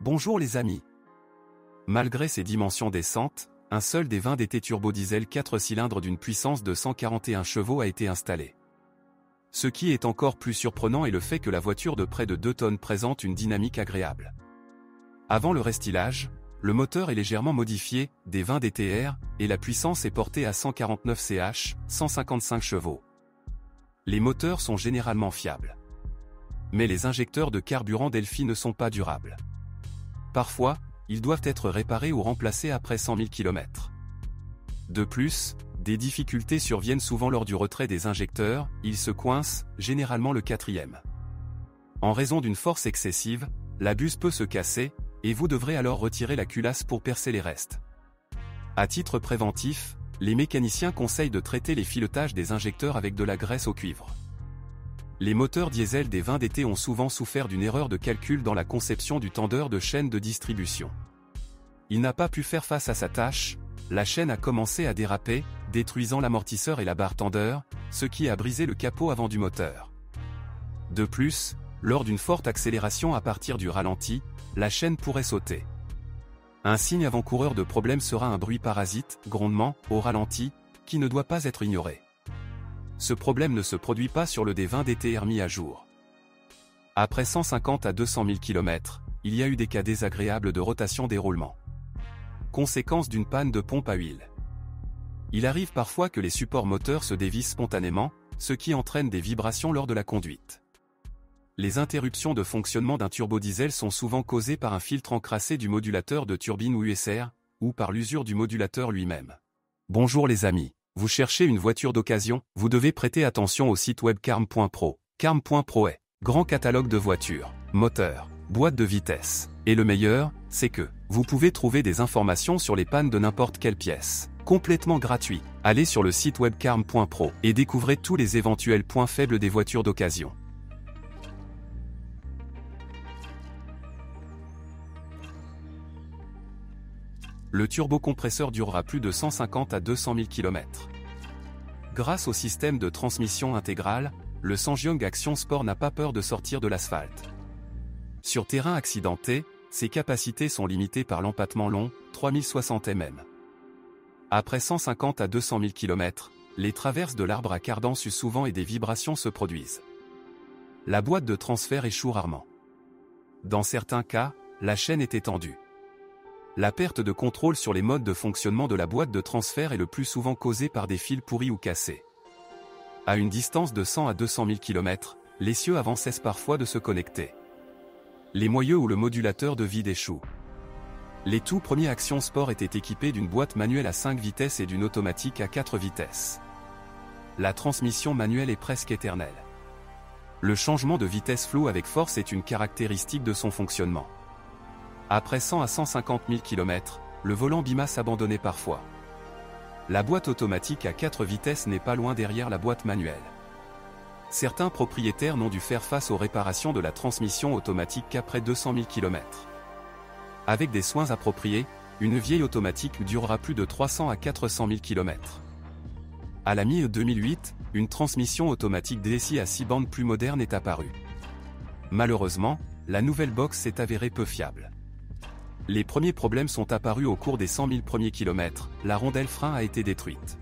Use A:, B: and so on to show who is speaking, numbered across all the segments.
A: Bonjour les amis. Malgré ses dimensions décentes, un seul des 20 DT turbo diesel 4 cylindres d'une puissance de 141 chevaux a été installé. Ce qui est encore plus surprenant est le fait que la voiture de près de 2 tonnes présente une dynamique agréable. Avant le restylage, le moteur est légèrement modifié, des 20 DTR, et la puissance est portée à 149 ch, 155 chevaux. Les moteurs sont généralement fiables. Mais les injecteurs de carburant Delphi ne sont pas durables. Parfois, ils doivent être réparés ou remplacés après 100 000 km. De plus, des difficultés surviennent souvent lors du retrait des injecteurs, ils se coincent, généralement le quatrième. En raison d'une force excessive, la buse peut se casser, et vous devrez alors retirer la culasse pour percer les restes. À titre préventif, les mécaniciens conseillent de traiter les filetages des injecteurs avec de la graisse au cuivre. Les moteurs diesel des 20 DT ont souvent souffert d'une erreur de calcul dans la conception du tendeur de chaîne de distribution. Il n'a pas pu faire face à sa tâche, la chaîne a commencé à déraper, détruisant l'amortisseur et la barre tendeur, ce qui a brisé le capot avant du moteur. De plus, lors d'une forte accélération à partir du ralenti, la chaîne pourrait sauter. Un signe avant-coureur de problème sera un bruit parasite, grondement, au ralenti, qui ne doit pas être ignoré. Ce problème ne se produit pas sur le D20 DTR mis à jour. Après 150 à 200 000 km, il y a eu des cas désagréables de rotation des roulements. Conséquence d'une panne de pompe à huile. Il arrive parfois que les supports moteurs se dévissent spontanément, ce qui entraîne des vibrations lors de la conduite. Les interruptions de fonctionnement d'un turbodiesel sont souvent causées par un filtre encrassé du modulateur de turbine ou USR, ou par l'usure du modulateur lui-même. Bonjour les amis, vous cherchez une voiture d'occasion, vous devez prêter attention au site web carm.pro. Carm.pro est grand catalogue de voitures, moteurs, boîtes de vitesse. Et le meilleur, c'est que vous pouvez trouver des informations sur les pannes de n'importe quelle pièce. Complètement gratuit. Allez sur le site web carm.pro et découvrez tous les éventuels points faibles des voitures d'occasion. Le turbocompresseur durera plus de 150 à 200 000 km. Grâce au système de transmission intégrale, le Sangyong Action Sport n'a pas peur de sortir de l'asphalte. Sur terrain accidenté, ses capacités sont limitées par l'empattement long, 3060 mm. Après 150 à 200 000 km, les traverses de l'arbre à cardan s'usent souvent et des vibrations se produisent. La boîte de transfert échoue rarement. Dans certains cas, la chaîne est étendue. La perte de contrôle sur les modes de fonctionnement de la boîte de transfert est le plus souvent causée par des fils pourris ou cassés. À une distance de 100 à 200 000 km, l'essieu avant cesse parfois de se connecter. Les moyeux ou le modulateur de vide échouent. Les tout premiers Action Sport étaient équipés d'une boîte manuelle à 5 vitesses et d'une automatique à 4 vitesses. La transmission manuelle est presque éternelle. Le changement de vitesse floue avec force est une caractéristique de son fonctionnement. Après 100 à 150 000 km, le volant bimasse abandonné parfois. La boîte automatique à 4 vitesses n'est pas loin derrière la boîte manuelle. Certains propriétaires n'ont dû faire face aux réparations de la transmission automatique qu'après 200 000 km. Avec des soins appropriés, une vieille automatique durera plus de 300 à 400 000 km. À la mi-2008, une transmission automatique DSI à 6 bandes plus moderne est apparue. Malheureusement, la nouvelle box s'est avérée peu fiable. Les premiers problèmes sont apparus au cours des 100 000 premiers kilomètres, la rondelle frein a été détruite.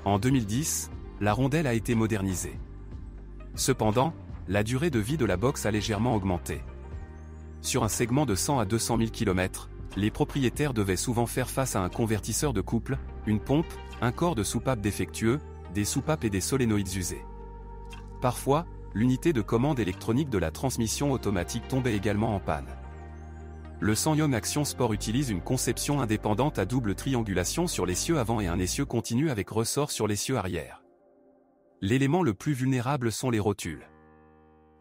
A: En 2010, la rondelle a été modernisée. Cependant, la durée de vie de la box a légèrement augmenté. Sur un segment de 100 à 200 000 km, les propriétaires devaient souvent faire face à un convertisseur de couple, une pompe, un corps de soupape défectueux, des soupapes et des solénoïdes usés. Parfois, l'unité de commande électronique de la transmission automatique tombait également en panne. Le Sangyong Action Sport utilise une conception indépendante à double triangulation sur l'essieu avant et un essieu continu avec ressort sur l'essieu arrière. L'élément le plus vulnérable sont les rotules.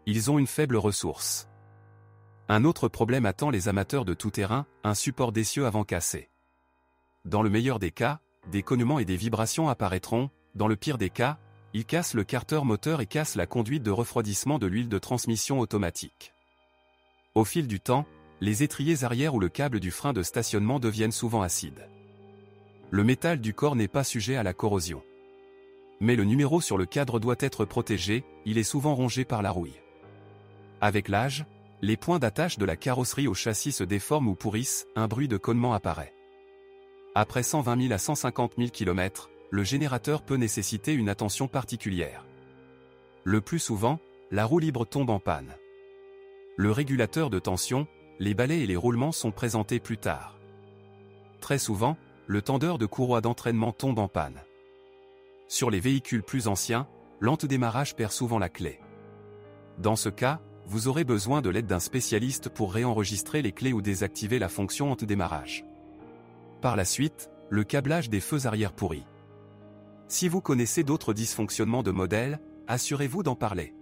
A: Ils ont une faible ressource. Un autre problème attend les amateurs de tout-terrain, un support d'essieu avant cassé. Dans le meilleur des cas, des cognements et des vibrations apparaîtront, dans le pire des cas, ils cassent le carter moteur et cassent la conduite de refroidissement de l'huile de transmission automatique. Au fil du temps, les étriers arrière ou le câble du frein de stationnement deviennent souvent acides. Le métal du corps n'est pas sujet à la corrosion. Mais le numéro sur le cadre doit être protégé, il est souvent rongé par la rouille. Avec l'âge, Les points d'attache de la carrosserie au châssis se déforment ou pourrissent, un bruit de connement apparaît. Après 120 000 à 150 000 km, le générateur peut nécessiter une attention particulière. Le plus souvent, la roue libre tombe en panne. Le régulateur de tension, les balais et les roulements sont présentés plus tard. Très souvent, le tendeur de courroie d'entraînement tombe en panne. Sur les véhicules plus anciens, l'antidémarrage perd souvent la clé. Dans ce cas, vous aurez besoin de l'aide d'un spécialiste pour réenregistrer les clés ou désactiver la fonction antidémarrage. Par la suite, le câblage des feux arrière pourris. Si vous connaissez d'autres dysfonctionnements de modèle, assurez-vous d'en parler.